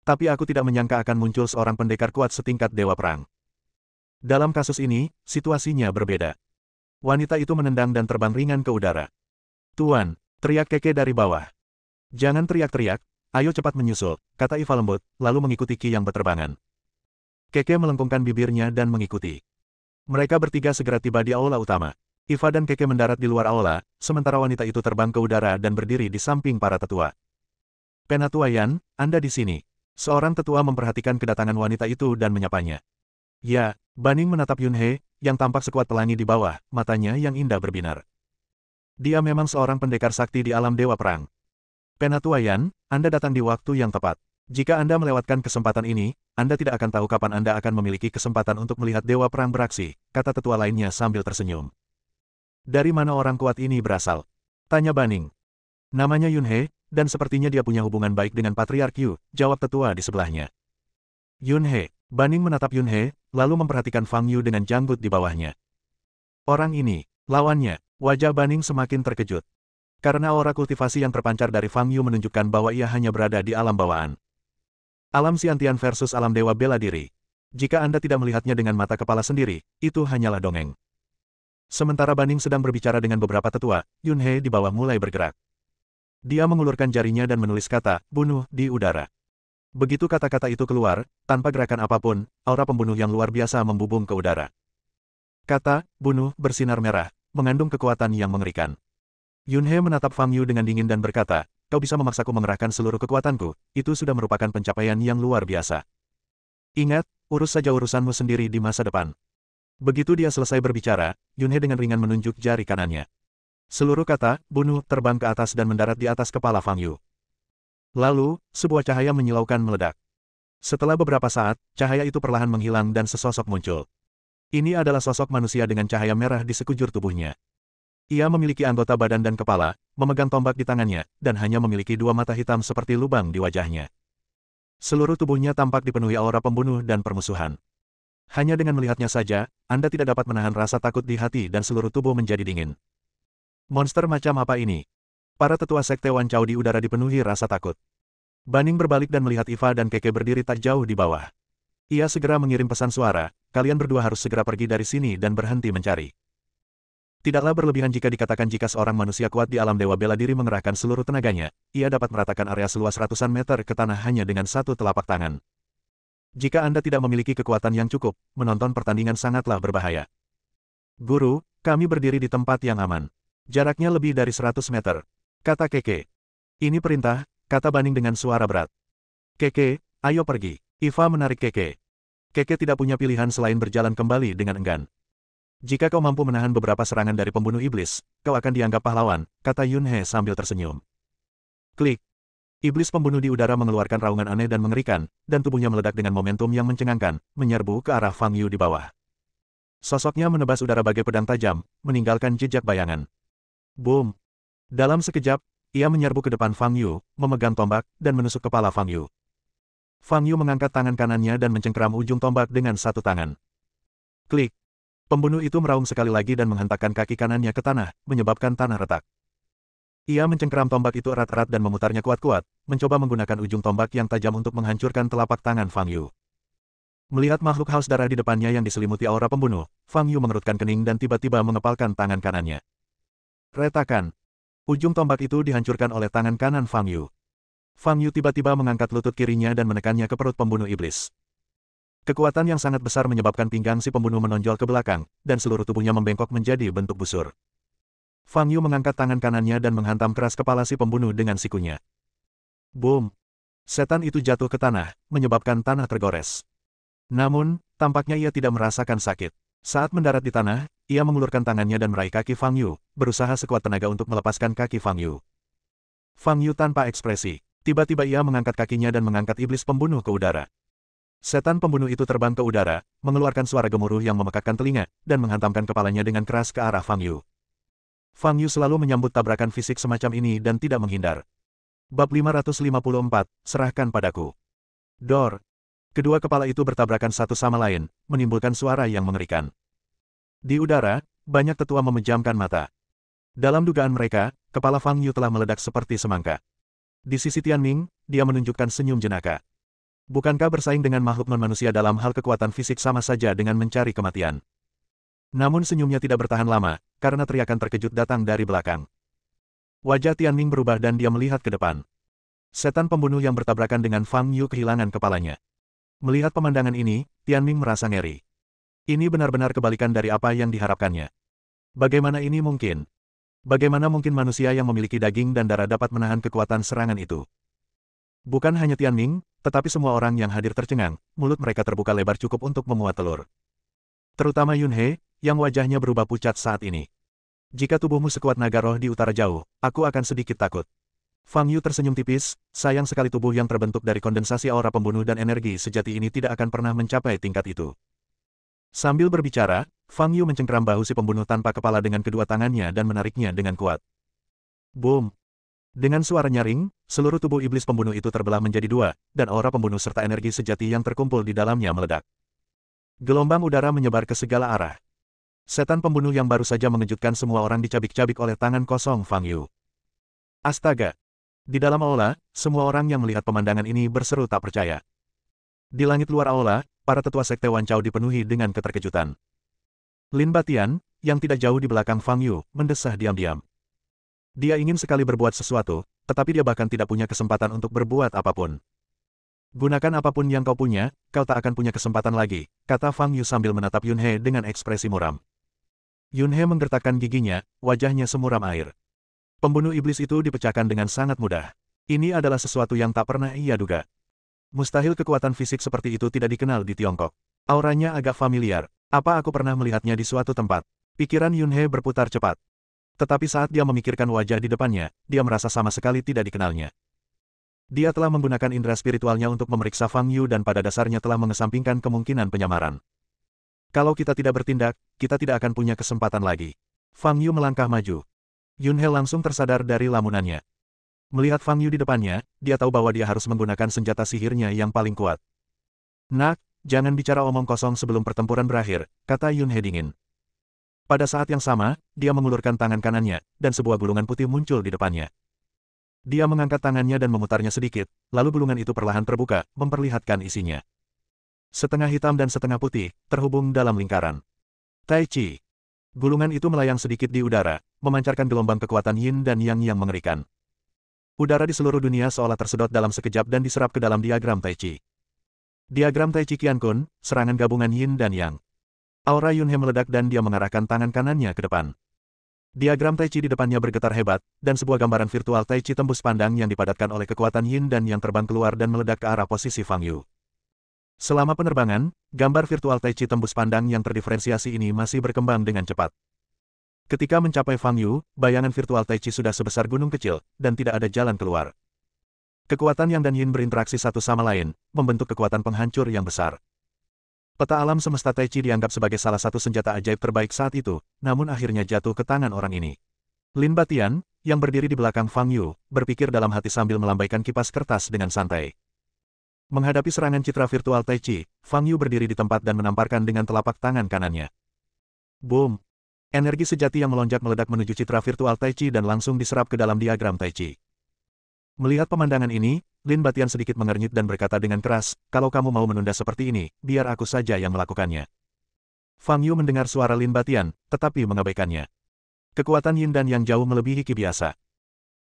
Tapi aku tidak menyangka akan muncul seorang pendekar kuat setingkat dewa perang. Dalam kasus ini, situasinya berbeda. Wanita itu menendang dan terbang ringan ke udara. "Tuan," teriak Keke dari bawah. "Jangan teriak-teriak, ayo cepat menyusul," kata Iva lembut, lalu mengikuti Ki yang berterbangan. Keke melengkungkan bibirnya dan mengikuti. Mereka bertiga segera tiba di aula utama. Iva dan Keke mendarat di luar aula, sementara wanita itu terbang ke udara dan berdiri di samping para tetua. "Penatua Yan, Anda di sini." Seorang tetua memperhatikan kedatangan wanita itu dan menyapanya. "Ya," Baning menatap Yunhe, yang tampak sekuat pelangi di bawah, matanya yang indah berbinar. Dia memang seorang pendekar sakti di alam dewa perang. "Penatua Yan, Anda datang di waktu yang tepat. Jika Anda melewatkan kesempatan ini, Anda tidak akan tahu kapan Anda akan memiliki kesempatan untuk melihat dewa perang beraksi," kata tetua lainnya sambil tersenyum. "Dari mana orang kuat ini berasal?" tanya Baning. "Namanya Yunhe, dan sepertinya dia punya hubungan baik dengan Patriark Yu," jawab tetua di sebelahnya. "Yunhe." Baning menatap Yunhe, lalu memperhatikan Fang Yu dengan janggut di bawahnya. "Orang ini, lawannya." Wajah Baning semakin terkejut. Karena aura kultivasi yang terpancar dari Fang Yu menunjukkan bahwa ia hanya berada di alam bawaan. Alam Xiantian versus alam dewa bela diri. Jika Anda tidak melihatnya dengan mata kepala sendiri, itu hanyalah dongeng. Sementara Baning sedang berbicara dengan beberapa tetua, Yunhe di bawah mulai bergerak. Dia mengulurkan jarinya dan menulis kata, "bunuh," di udara. Begitu kata-kata itu keluar, tanpa gerakan apapun, aura pembunuh yang luar biasa membubung ke udara. Kata, "bunuh," bersinar merah, mengandung kekuatan yang mengerikan. Yunhe menatap Fang Yu dengan dingin dan berkata, "Kau bisa memaksaku mengerahkan seluruh kekuatanku, itu sudah merupakan pencapaian yang luar biasa. Ingat, urus saja urusanmu sendiri di masa depan." Begitu dia selesai berbicara, Yunhe dengan ringan menunjuk jari kanannya. Seluruh kata, "bunuh," terbang ke atas dan mendarat di atas kepala Fang Yu. Lalu, sebuah cahaya menyilaukan meledak. Setelah beberapa saat, cahaya itu perlahan menghilang dan sesosok muncul. Ini adalah sosok manusia dengan cahaya merah di sekujur tubuhnya. Ia memiliki anggota badan dan kepala, memegang tombak di tangannya, dan hanya memiliki dua mata hitam seperti lubang di wajahnya. Seluruh tubuhnya tampak dipenuhi aura pembunuh dan permusuhan. Hanya dengan melihatnya saja, Anda tidak dapat menahan rasa takut di hati dan seluruh tubuh menjadi dingin. Monster macam apa ini? Para tetua sekte Wan Chao di udara dipenuhi rasa takut. Baning berbalik dan melihat Iva dan Keke berdiri tak jauh di bawah. Ia segera mengirim pesan suara, kalian berdua harus segera pergi dari sini dan berhenti mencari. Tidaklah berlebihan jika dikatakan jika seorang manusia kuat di alam dewa bela diri mengerahkan seluruh tenaganya, ia dapat meratakan area seluas ratusan meter ke tanah hanya dengan satu telapak tangan. Jika Anda tidak memiliki kekuatan yang cukup, menonton pertandingan sangatlah berbahaya. Guru, kami berdiri di tempat yang aman. Jaraknya lebih dari 100 meter. Kata Keke. Ini perintah, kata Baning dengan suara berat. Keke, ayo pergi. Iva menarik Keke. Keke tidak punya pilihan selain berjalan kembali dengan enggan. Jika kau mampu menahan beberapa serangan dari pembunuh iblis, kau akan dianggap pahlawan, kata Yunhe sambil tersenyum. Klik. Iblis pembunuh di udara mengeluarkan raungan aneh dan mengerikan, dan tubuhnya meledak dengan momentum yang mencengangkan, menyerbu ke arah Fang Yu di bawah. Sosoknya menebas udara bagai pedang tajam, meninggalkan jejak bayangan. Boom! Dalam sekejap, ia menyerbu ke depan Fang Yu, memegang tombak, dan menusuk kepala Fang Yu. Fang Yu mengangkat tangan kanannya dan mencengkeram ujung tombak dengan satu tangan. Klik! Pembunuh itu meraung sekali lagi dan menghentakkan kaki kanannya ke tanah, menyebabkan tanah retak. Ia mencengkeram tombak itu erat-erat dan memutarnya kuat-kuat, mencoba menggunakan ujung tombak yang tajam untuk menghancurkan telapak tangan Fang Yu. Melihat makhluk haus darah di depannya yang diselimuti aura pembunuh, Fang Yu mengerutkan kening dan tiba-tiba mengepalkan tangan kanannya. Retakan. Ujung tombak itu dihancurkan oleh tangan kanan Fang Yu. Fang Yu tiba-tiba mengangkat lutut kirinya dan menekannya ke perut pembunuh iblis. Kekuatan yang sangat besar menyebabkan pinggang si pembunuh menonjol ke belakang, dan seluruh tubuhnya membengkok menjadi bentuk busur. Fang Yu mengangkat tangan kanannya dan menghantam keras kepala si pembunuh dengan sikunya. Boom! Setan itu jatuh ke tanah, menyebabkan tanah tergores. Namun, tampaknya ia tidak merasakan sakit. Saat mendarat di tanah, ia mengulurkan tangannya dan meraih kaki Fang Yu, berusaha sekuat tenaga untuk melepaskan kaki Fang Yu. Fang Yu tanpa ekspresi. Tiba-tiba ia mengangkat kakinya dan mengangkat iblis pembunuh ke udara. Setan pembunuh itu terbang ke udara, mengeluarkan suara gemuruh yang memekakkan telinga, dan menghantamkan kepalanya dengan keras ke arah Fang Yu. Fang Yu selalu menyambut tabrakan fisik semacam ini dan tidak menghindar. Bab 554, serahkan padaku. Dor. Kedua kepala itu bertabrakan satu sama lain, menimbulkan suara yang mengerikan. Di udara, banyak tetua memejamkan mata. Dalam dugaan mereka, kepala Fang Yu telah meledak seperti semangka. Di sisi Tianming, dia menunjukkan senyum jenaka. Bukankah bersaing dengan makhluk non-manusia dalam hal kekuatan fisik sama saja dengan mencari kematian? Namun senyumnya tidak bertahan lama, karena teriakan terkejut datang dari belakang. Wajah Tianming berubah dan dia melihat ke depan. Setan pembunuh yang bertabrakan dengan Fang Yu kehilangan kepalanya. Melihat pemandangan ini, Tianming merasa ngeri. Ini benar-benar kebalikan dari apa yang diharapkannya. Bagaimana ini mungkin? Bagaimana mungkin manusia yang memiliki daging dan darah dapat menahan kekuatan serangan itu? Bukan hanya Tianming, tetapi semua orang yang hadir tercengang, mulut mereka terbuka lebar cukup untuk memuat telur. Terutama Yunhe, yang wajahnya berubah pucat saat ini. Jika tubuhmu sekuat naga roh di utara jauh, aku akan sedikit takut. Fang Yu tersenyum tipis, sayang sekali tubuh yang terbentuk dari kondensasi aura pembunuh dan energi sejati ini tidak akan pernah mencapai tingkat itu. Sambil berbicara, Fang Yu mencengkeram bahu si pembunuh tanpa kepala dengan kedua tangannya dan menariknya dengan kuat. Boom! Dengan suara nyaring, seluruh tubuh iblis pembunuh itu terbelah menjadi dua, dan aura pembunuh serta energi sejati yang terkumpul di dalamnya meledak. Gelombang udara menyebar ke segala arah. Setan pembunuh yang baru saja mengejutkan semua orang dicabik-cabik oleh tangan kosong Fang Yu. Astaga! Di dalam aula, semua orang yang melihat pemandangan ini berseru tak percaya. Di langit luar aula, para tetua sekte Wan Chao dipenuhi dengan keterkejutan. Lin Batian, yang tidak jauh di belakang Fang Yu, mendesah diam-diam. Dia ingin sekali berbuat sesuatu, tetapi dia bahkan tidak punya kesempatan untuk berbuat apapun. Gunakan apapun yang kau punya, kau tak akan punya kesempatan lagi, kata Fang Yu sambil menatap Yunhe dengan ekspresi muram. Yunhe menggertakkan giginya, wajahnya semuram air. Pembunuh iblis itu dipecahkan dengan sangat mudah. Ini adalah sesuatu yang tak pernah ia duga. Mustahil kekuatan fisik seperti itu tidak dikenal di Tiongkok. Auranya agak familiar. Apa aku pernah melihatnya di suatu tempat? Pikiran Yunhe berputar cepat. Tetapi saat dia memikirkan wajah di depannya, dia merasa sama sekali tidak dikenalnya. Dia telah menggunakan indera spiritualnya untuk memeriksa Fang Yu dan pada dasarnya telah mengesampingkan kemungkinan penyamaran. Kalau kita tidak bertindak, kita tidak akan punya kesempatan lagi. Fang Yu melangkah maju. Yunhe langsung tersadar dari lamunannya. Melihat Fang Yu di depannya, dia tahu bahwa dia harus menggunakan senjata sihirnya yang paling kuat. Nak, jangan bicara omong kosong sebelum pertempuran berakhir, kata Yunhe dingin. Pada saat yang sama, dia mengulurkan tangan kanannya, dan sebuah gulungan putih muncul di depannya. Dia mengangkat tangannya dan memutarnya sedikit, lalu gulungan itu perlahan terbuka, memperlihatkan isinya. Setengah hitam dan setengah putih, terhubung dalam lingkaran. Tai Chi. Gulungan itu melayang sedikit di udara, memancarkan gelombang kekuatan yin dan yang mengerikan. Udara di seluruh dunia seolah tersedot dalam sekejap dan diserap ke dalam diagram Tai Chi. Diagram Tai Chi Qiankun, serangan gabungan yin dan yang. Aura Yunhe meledak dan dia mengarahkan tangan kanannya ke depan. Diagram Tai Chi di depannya bergetar hebat, dan sebuah gambaran virtual Tai Chi tembus pandang yang dipadatkan oleh kekuatan yin dan yang terbang keluar dan meledak ke arah posisi Fang Yu. Selama penerbangan, gambar virtual Tai Chi tembus pandang yang terdiferensiasi ini masih berkembang dengan cepat. Ketika mencapai Fang Yu, bayangan virtual Tai Chi sudah sebesar gunung kecil, dan tidak ada jalan keluar. Kekuatan yang dan yin berinteraksi satu sama lain, membentuk kekuatan penghancur yang besar. Peta alam semesta Tai Chi dianggap sebagai salah satu senjata ajaib terbaik saat itu, namun akhirnya jatuh ke tangan orang ini. Lin Batian, yang berdiri di belakang Fang Yu, berpikir dalam hati sambil melambaikan kipas kertas dengan santai. Menghadapi serangan citra virtual Tai Chi, Fang Yu berdiri di tempat dan menamparkan dengan telapak tangan kanannya. Boom! Energi sejati yang melonjak meledak menuju citra virtual Tai Chi dan langsung diserap ke dalam diagram Tai Chi. Melihat pemandangan ini, Lin Batian sedikit mengernyit dan berkata dengan keras, kalau kamu mau menunda seperti ini, biar aku saja yang melakukannya. Fang Yu mendengar suara Lin Batian, tetapi mengabaikannya. Kekuatan yin dan yang jauh melebihi ki biasa.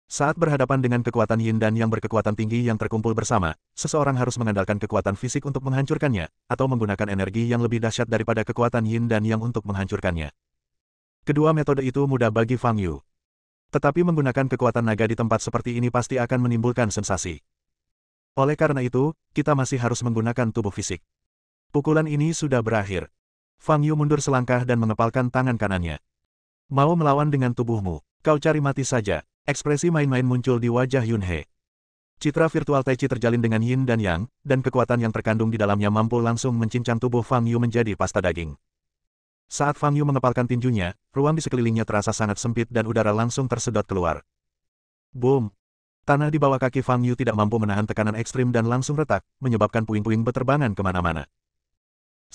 Saat berhadapan dengan kekuatan yin dan yang berkekuatan tinggi yang terkumpul bersama, seseorang harus mengandalkan kekuatan fisik untuk menghancurkannya, atau menggunakan energi yang lebih dahsyat daripada kekuatan yin dan yang untuk menghancurkannya. Kedua metode itu mudah bagi Fang Yu. Tetapi menggunakan kekuatan naga di tempat seperti ini pasti akan menimbulkan sensasi. Oleh karena itu, kita masih harus menggunakan tubuh fisik. Pukulan ini sudah berakhir. Fang Yu mundur selangkah dan mengepalkan tangan kanannya. Mau melawan dengan tubuhmu, kau cari mati saja. Ekspresi main-main muncul di wajah Yunhe. Citra virtual Tai Chi terjalin dengan yin dan yang, dan kekuatan yang terkandung di dalamnya mampu langsung mencincang tubuh Fang Yu menjadi pasta daging. Saat Fang Yu mengepalkan tinjunya, ruang di sekelilingnya terasa sangat sempit dan udara langsung tersedot keluar. Boom! Tanah di bawah kaki Fang Yu tidak mampu menahan tekanan ekstrim dan langsung retak, menyebabkan puing-puing beterbangan kemana-mana.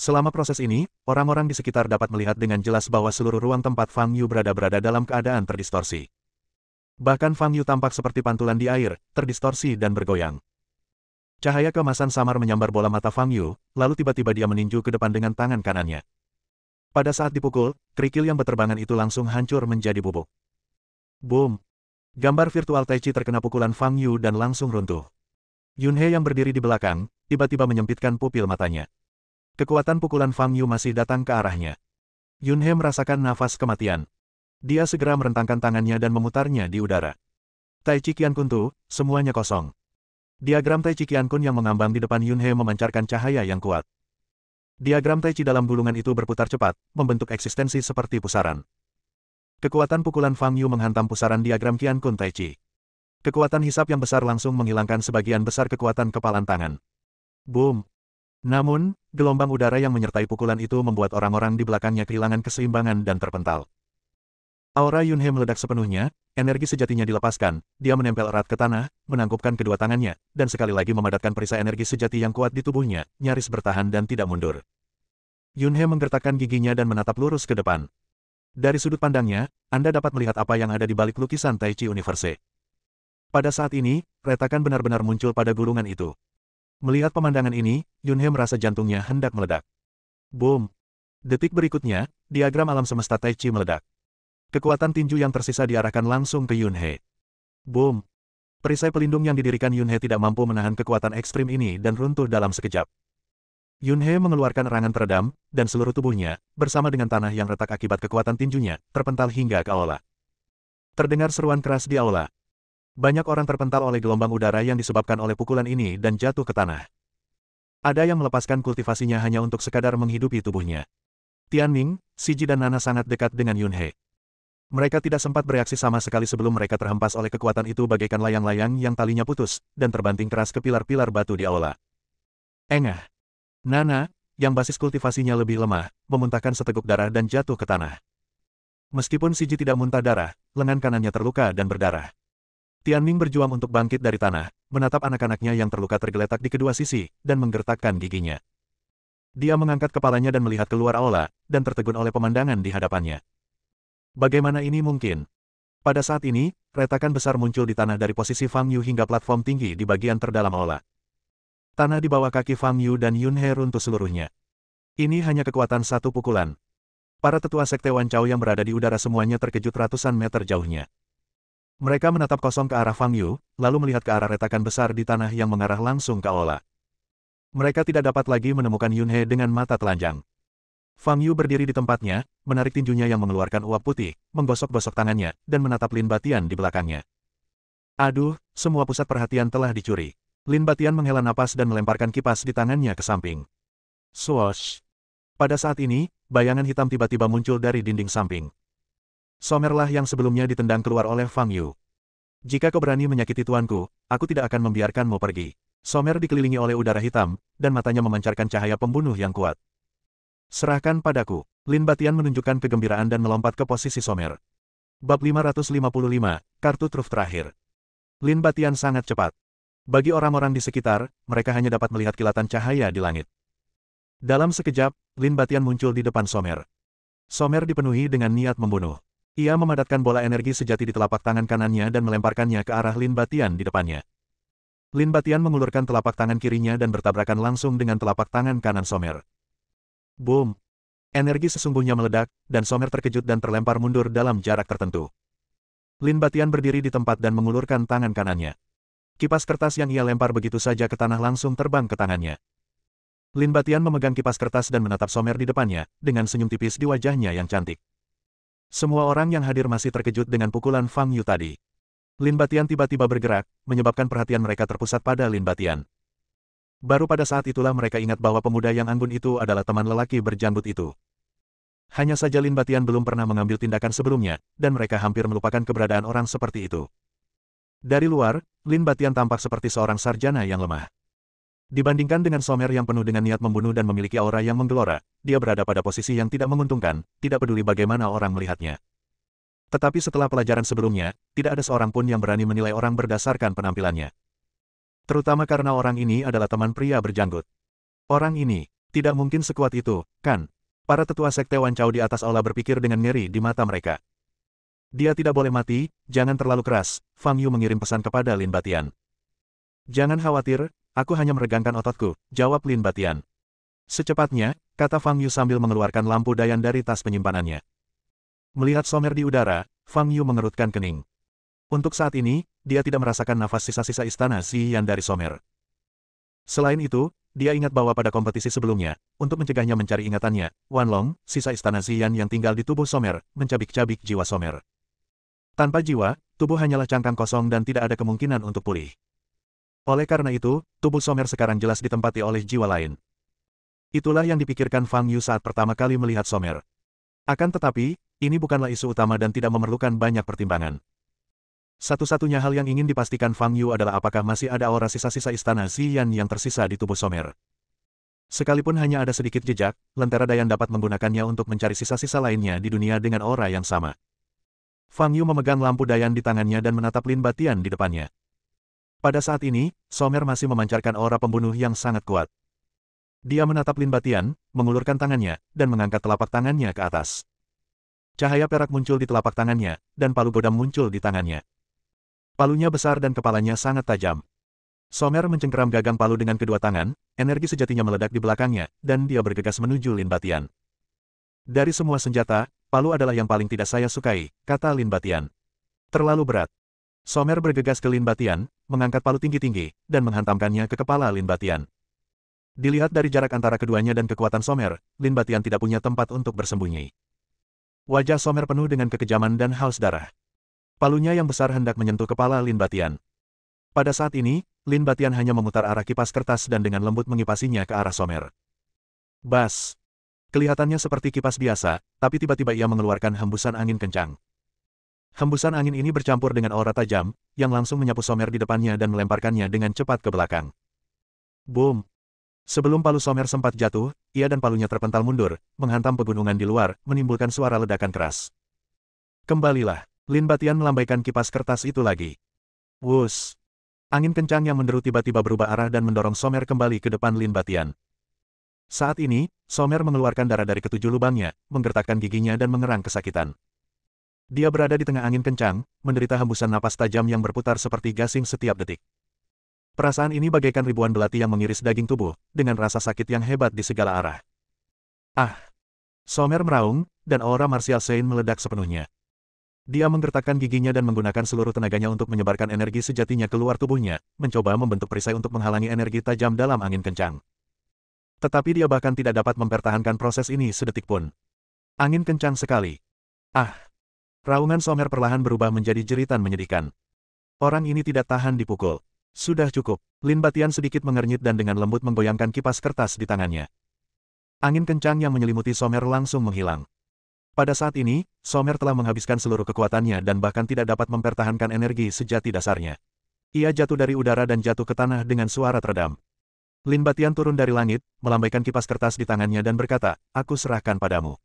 Selama proses ini, orang-orang di sekitar dapat melihat dengan jelas bahwa seluruh ruang tempat Fang Yu berada dalam keadaan terdistorsi. Bahkan Fang Yu tampak seperti pantulan di air, terdistorsi dan bergoyang. Cahaya keemasan samar menyambar bola mata Fang Yu, lalu tiba-tiba dia meninju ke depan dengan tangan kanannya. Pada saat dipukul, kerikil yang beterbangan itu langsung hancur menjadi bubuk. Boom! Gambar virtual Tai Chi terkena pukulan Fang Yu dan langsung runtuh. Yunhe yang berdiri di belakang, tiba-tiba menyempitkan pupil matanya. Kekuatan pukulan Fang Yu masih datang ke arahnya. Yunhe merasakan nafas kematian. Dia segera merentangkan tangannya dan memutarnya di udara. Tai Chi Qiankun Tu, semuanya kosong. Diagram Tai Chi Qiankun yang mengambang di depan Yunhe memancarkan cahaya yang kuat. Diagram Tai Chi dalam gulungan itu berputar cepat, membentuk eksistensi seperti pusaran. Kekuatan pukulan Fang Yu menghantam pusaran diagram Qiankun Tai Chi. Kekuatan hisap yang besar langsung menghilangkan sebagian besar kekuatan kepalan tangan. Boom! Namun, gelombang udara yang menyertai pukulan itu membuat orang-orang di belakangnya kehilangan keseimbangan dan terpental. Aura Yunhe meledak sepenuhnya, energi sejatinya dilepaskan, dia menempel erat ke tanah, menangkupkan kedua tangannya, dan sekali lagi memadatkan perisai energi sejati yang kuat di tubuhnya, nyaris bertahan dan tidak mundur. Yunhe menggertakkan giginya dan menatap lurus ke depan. Dari sudut pandangnya, Anda dapat melihat apa yang ada di balik lukisan Tai Chi Universe. Pada saat ini, retakan benar-benar muncul pada gulungan itu. Melihat pemandangan ini, Yunhe merasa jantungnya hendak meledak. Boom! Detik berikutnya, diagram alam semesta Tai Chi meledak. Kekuatan tinju yang tersisa diarahkan langsung ke Yunhe. Boom! Perisai pelindung yang didirikan Yunhe tidak mampu menahan kekuatan ekstrim ini dan runtuh dalam sekejap. Yunhe mengeluarkan erangan teredam, dan seluruh tubuhnya, bersama dengan tanah yang retak akibat kekuatan tinjunya, terpental hingga ke aula. Terdengar seruan keras di aula. Banyak orang terpental oleh gelombang udara yang disebabkan oleh pukulan ini dan jatuh ke tanah. Ada yang melepaskan kultivasinya hanya untuk sekadar menghidupi tubuhnya. Tianming, Siji dan Nana sangat dekat dengan Yunhe. Mereka tidak sempat bereaksi sama sekali sebelum mereka terhempas oleh kekuatan itu bagaikan layang-layang yang talinya putus, dan terbanting keras ke pilar-pilar batu di aula. Engah! Nana, yang basis kultivasinya lebih lemah, memuntahkan seteguk darah dan jatuh ke tanah. Meskipun Siji tidak muntah darah, lengan kanannya terluka dan berdarah. Tianming berjuang untuk bangkit dari tanah, menatap anak-anaknya yang terluka tergeletak di kedua sisi, dan menggertakkan giginya. Dia mengangkat kepalanya dan melihat keluar aula, dan tertegun oleh pemandangan di hadapannya. Bagaimana ini mungkin? Pada saat ini, retakan besar muncul di tanah dari posisi Fang Yu hingga platform tinggi di bagian terdalam aula. Tanah di bawah kaki Fang Yu dan Yun He runtuh seluruhnya. Ini hanya kekuatan satu pukulan. Para tetua sekte Wan Chao yang berada di udara semuanya terkejut ratusan meter jauhnya. Mereka menatap kosong ke arah Fang Yu, lalu melihat ke arah retakan besar di tanah yang mengarah langsung ke aula. Mereka tidak dapat lagi menemukan Yun He dengan mata telanjang. Fang Yu berdiri di tempatnya, menarik tinjunya yang mengeluarkan uap putih, menggosok-gosok tangannya, dan menatap Lin Batian di belakangnya. Aduh, semua pusat perhatian telah dicuri. Lin Batian menghela napas dan melemparkan kipas di tangannya ke samping. Swoosh! Pada saat ini, bayangan hitam tiba-tiba muncul dari dinding samping. Somerlah yang sebelumnya ditendang keluar oleh Fang Yu. Jika kau berani menyakiti tuanku, aku tidak akan membiarkanmu pergi. Somer dikelilingi oleh udara hitam, dan matanya memancarkan cahaya pembunuh yang kuat. Serahkan padaku. Lin Batian menunjukkan kegembiraan dan melompat ke posisi Somer. Bab 555, Kartu Truf Terakhir. Lin Batian sangat cepat. Bagi orang-orang di sekitar, mereka hanya dapat melihat kilatan cahaya di langit. Dalam sekejap, Lin Batian muncul di depan Somer. Somer dipenuhi dengan niat membunuh. Ia memadatkan bola energi sejati di telapak tangan kanannya dan melemparkannya ke arah Lin Batian di depannya. Lin Batian mengulurkan telapak tangan kirinya dan bertabrakan langsung dengan telapak tangan kanan Somer. Boom! Energi sesungguhnya meledak, dan Somer terkejut dan terlempar mundur dalam jarak tertentu. Lin Batian berdiri di tempat dan mengulurkan tangan kanannya. Kipas kertas yang ia lempar begitu saja ke tanah langsung terbang ke tangannya. Lin Batian memegang kipas kertas dan menatap Somer di depannya, dengan senyum tipis di wajahnya yang cantik. Semua orang yang hadir masih terkejut dengan pukulan Fang Yu tadi. Lin Batian tiba-tiba bergerak, menyebabkan perhatian mereka terpusat pada Lin Batian. Baru pada saat itulah mereka ingat bahwa pemuda yang anggun itu adalah teman lelaki berjanggut itu. Hanya saja Lin Batian belum pernah mengambil tindakan sebelumnya, dan mereka hampir melupakan keberadaan orang seperti itu. Dari luar, Lin Batian tampak seperti seorang sarjana yang lemah. Dibandingkan dengan Somer yang penuh dengan niat membunuh dan memiliki aura yang menggelora, dia berada pada posisi yang tidak menguntungkan, tidak peduli bagaimana orang melihatnya. Tetapi setelah pelajaran sebelumnya, tidak ada seorang pun yang berani menilai orang berdasarkan penampilannya. Terutama karena orang ini adalah teman pria berjanggut. Orang ini, tidak mungkin sekuat itu, kan? Para tetua sekte Wan Chao di atas aula berpikir dengan ngeri di mata mereka. Dia tidak boleh mati, jangan terlalu keras, Fang Yu mengirim pesan kepada Lin Batian. Jangan khawatir, aku hanya meregangkan ototku, jawab Lin Batian. Secepatnya, kata Fang Yu sambil mengeluarkan lampu Dayan dari tas penyimpanannya. Melihat Somer di udara, Fang Yu mengerutkan kening. Untuk saat ini, dia tidak merasakan nafas sisa-sisa istana Ziyan dari Somer. Selain itu, dia ingat bahwa pada kompetisi sebelumnya, untuk mencegahnya mencari ingatannya, Wan Long, sisa istana Ziyan yang tinggal di tubuh Somer, mencabik-cabik jiwa Somer. Tanpa jiwa, tubuh hanyalah cangkang kosong dan tidak ada kemungkinan untuk pulih. Oleh karena itu, tubuh Somer sekarang jelas ditempati oleh jiwa lain. Itulah yang dipikirkan Fang Yu saat pertama kali melihat Somer. Akan tetapi, ini bukanlah isu utama dan tidak memerlukan banyak pertimbangan. Satu-satunya hal yang ingin dipastikan Fang Yu adalah apakah masih ada aura sisa-sisa istana Ziyan yang tersisa di tubuh Somer. Sekalipun hanya ada sedikit jejak, Lentera Dayan dapat menggunakannya untuk mencari sisa-sisa lainnya di dunia dengan aura yang sama. Fang Yu memegang lampu Dayan di tangannya dan menatap Lin Batian di depannya. Pada saat ini, Somer masih memancarkan aura pembunuh yang sangat kuat. Dia menatap Lin Batian, mengulurkan tangannya, dan mengangkat telapak tangannya ke atas. Cahaya perak muncul di telapak tangannya, dan palu godam muncul di tangannya. Palunya besar dan kepalanya sangat tajam. Somer mencengkeram gagang palu dengan kedua tangan, energi sejatinya meledak di belakangnya, dan dia bergegas menuju Lin Batian. Dari semua senjata, palu adalah yang paling tidak saya sukai, kata Lin Batian. Terlalu berat. Somer bergegas ke Lin Batian, mengangkat palu tinggi-tinggi, dan menghantamkannya ke kepala Lin Batian. Dilihat dari jarak antara keduanya dan kekuatan Somer, Lin Batian tidak punya tempat untuk bersembunyi. Wajah Somer penuh dengan kekejaman dan haus darah. Palunya yang besar hendak menyentuh kepala Lin Batian. Pada saat ini, Lin Batian hanya memutar arah kipas kertas dan dengan lembut mengipasinya ke arah Somer. Bas! Kelihatannya seperti kipas biasa, tapi tiba-tiba ia mengeluarkan hembusan angin kencang. Hembusan angin ini bercampur dengan aura tajam, yang langsung menyapu Somer di depannya dan melemparkannya dengan cepat ke belakang. Boom! Sebelum palu Somer sempat jatuh, ia dan palunya terpental mundur, menghantam pegunungan di luar, menimbulkan suara ledakan keras. Kembalilah. Lin Batian melambaikan kipas kertas itu lagi. Wuss! Angin kencang yang menderu tiba-tiba berubah arah dan mendorong Somer kembali ke depan Lin Batian. Saat ini, Somer mengeluarkan darah dari ketujuh lubangnya, menggertakkan giginya dan mengerang kesakitan. Dia berada di tengah angin kencang, menderita hembusan napas tajam yang berputar seperti gasing setiap detik. Perasaan ini bagaikan ribuan belati yang mengiris daging tubuh, dengan rasa sakit yang hebat di segala arah. Ah! Somer meraung, dan aura martial Saint meledak sepenuhnya. Dia menggertakkan giginya dan menggunakan seluruh tenaganya untuk menyebarkan energi sejatinya keluar tubuhnya, mencoba membentuk perisai untuk menghalangi energi tajam dalam angin kencang. Tetapi dia bahkan tidak dapat mempertahankan proses ini sedetik pun. Angin kencang sekali. Ah! Raungan Somer perlahan berubah menjadi jeritan menyedihkan. Orang ini tidak tahan dipukul. Sudah cukup. Lin Batian sedikit mengernyit dan dengan lembut menggoyangkan kipas kertas di tangannya. Angin kencang yang menyelimuti Somer langsung menghilang. Pada saat ini, Somer telah menghabiskan seluruh kekuatannya dan bahkan tidak dapat mempertahankan energi sejati dasarnya. Ia jatuh dari udara dan jatuh ke tanah dengan suara teredam. Lin Batian turun dari langit, melambaikan kipas kertas di tangannya dan berkata, "Aku serahkan padamu."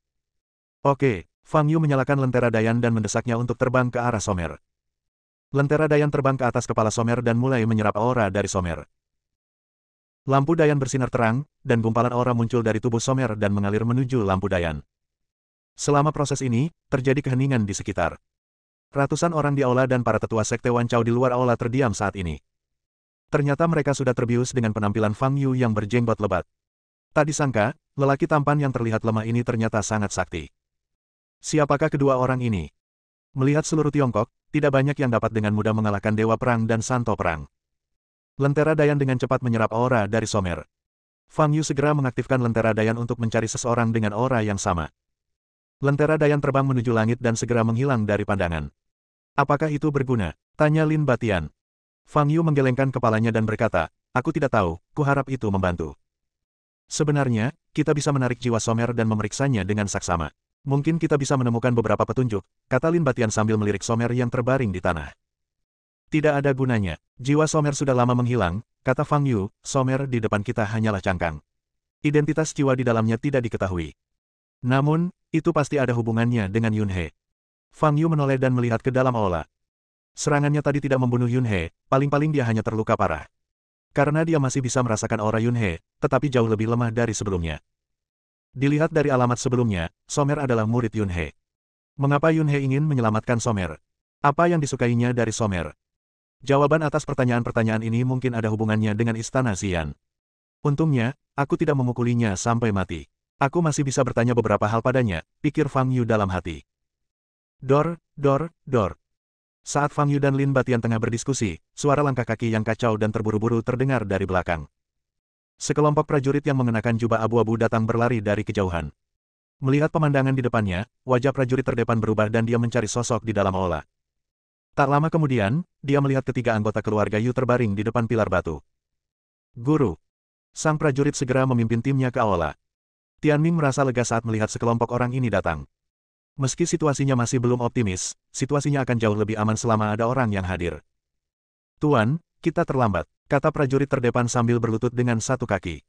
Oke, Fang Yu menyalakan lentera Dayan dan mendesaknya untuk terbang ke arah Somer. Lentera Dayan terbang ke atas kepala Somer dan mulai menyerap aura dari Somer. Lampu Dayan bersinar terang, dan gumpalan aura muncul dari tubuh Somer dan mengalir menuju lampu Dayan. Selama proses ini, terjadi keheningan di sekitar. Ratusan orang di aula dan para tetua sekte Wan Chao di luar aula terdiam saat ini. Ternyata mereka sudah terbius dengan penampilan Fang Yu yang berjenggot lebat. Tak disangka, lelaki tampan yang terlihat lemah ini ternyata sangat sakti. Siapakah kedua orang ini? Melihat seluruh Tiongkok, tidak banyak yang dapat dengan mudah mengalahkan Dewa Perang dan Santo Perang. Lentera Dayan dengan cepat menyerap aura dari Somer. Fang Yu segera mengaktifkan Lentera Dayan untuk mencari seseorang dengan aura yang sama. Lentera Dayan terbang menuju langit dan segera menghilang dari pandangan. Apakah itu berguna? Tanya Lin Batian. Fang Yu menggelengkan kepalanya dan berkata, "Aku tidak tahu, kuharap itu membantu." Sebenarnya, kita bisa menarik jiwa Somer dan memeriksanya dengan saksama. Mungkin kita bisa menemukan beberapa petunjuk, kata Lin Batian sambil melirik Somer yang terbaring di tanah. Tidak ada gunanya. Jiwa Somer sudah lama menghilang, kata Fang Yu, Somer di depan kita hanyalah cangkang. Identitas jiwa di dalamnya tidak diketahui. Namun, itu pasti ada hubungannya dengan Yun He. Fang Yu menoleh dan melihat ke dalam aula. Serangannya tadi tidak membunuh Yun He, paling-paling dia hanya terluka parah. Karena dia masih bisa merasakan aura Yun He, tetapi jauh lebih lemah dari sebelumnya. Dilihat dari alamat sebelumnya, Somer adalah murid Yun He. Mengapa Yun He ingin menyelamatkan Somer? Apa yang disukainya dari Somer? Jawaban atas pertanyaan-pertanyaan ini mungkin ada hubungannya dengan Istana Xian. Untungnya, aku tidak memukulinya sampai mati. Aku masih bisa bertanya beberapa hal padanya, pikir Fang Yu dalam hati. Dor, dor, dor. Saat Fang Yu dan Lin Batian tengah berdiskusi, suara langkah kaki yang kacau dan terburu-buru terdengar dari belakang. Sekelompok prajurit yang mengenakan jubah abu-abu datang berlari dari kejauhan. Melihat pemandangan di depannya, wajah prajurit terdepan berubah dan dia mencari sosok di dalam aula. Tak lama kemudian, dia melihat ketiga anggota keluarga Yu terbaring di depan pilar batu. Guru. Sang prajurit segera memimpin timnya ke aula. Tianming merasa lega saat melihat sekelompok orang ini datang. Meski situasinya masih belum optimis, situasinya akan jauh lebih aman selama ada orang yang hadir. Tuan, kita terlambat, kata prajurit terdepan sambil berlutut dengan satu kaki.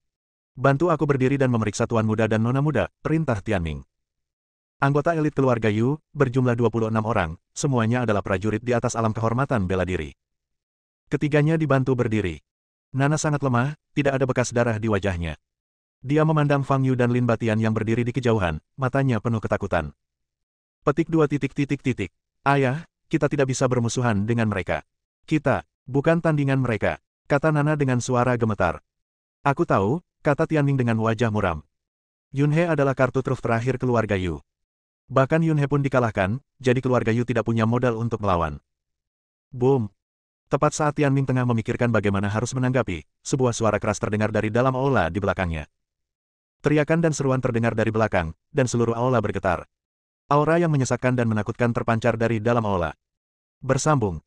Bantu aku berdiri dan memeriksa tuan muda dan nona muda, perintah Tianming. Anggota elit keluarga Yu, berjumlah 26 orang, semuanya adalah prajurit di atas alam kehormatan bela diri. Ketiganya dibantu berdiri. Nana sangat lemah, tidak ada bekas darah di wajahnya. Dia memandang Fang Yu dan Lin Batian yang berdiri di kejauhan, matanya penuh ketakutan. Petik 2. Ayah, kita tidak bisa bermusuhan dengan mereka. Kita, bukan tandingan mereka, kata Nana dengan suara gemetar. Aku tahu, kata Tianming dengan wajah muram. Yun He adalah kartu truf terakhir keluarga Yu. Bahkan Yun He pun dikalahkan, jadi keluarga Yu tidak punya modal untuk melawan. Boom! Tepat saat Tianming tengah memikirkan bagaimana harus menanggapi, sebuah suara keras terdengar dari dalam aula di belakangnya. Teriakan dan seruan terdengar dari belakang, dan seluruh aula bergetar. Aura yang menyesakkan dan menakutkan terpancar dari dalam aula. Bersambung.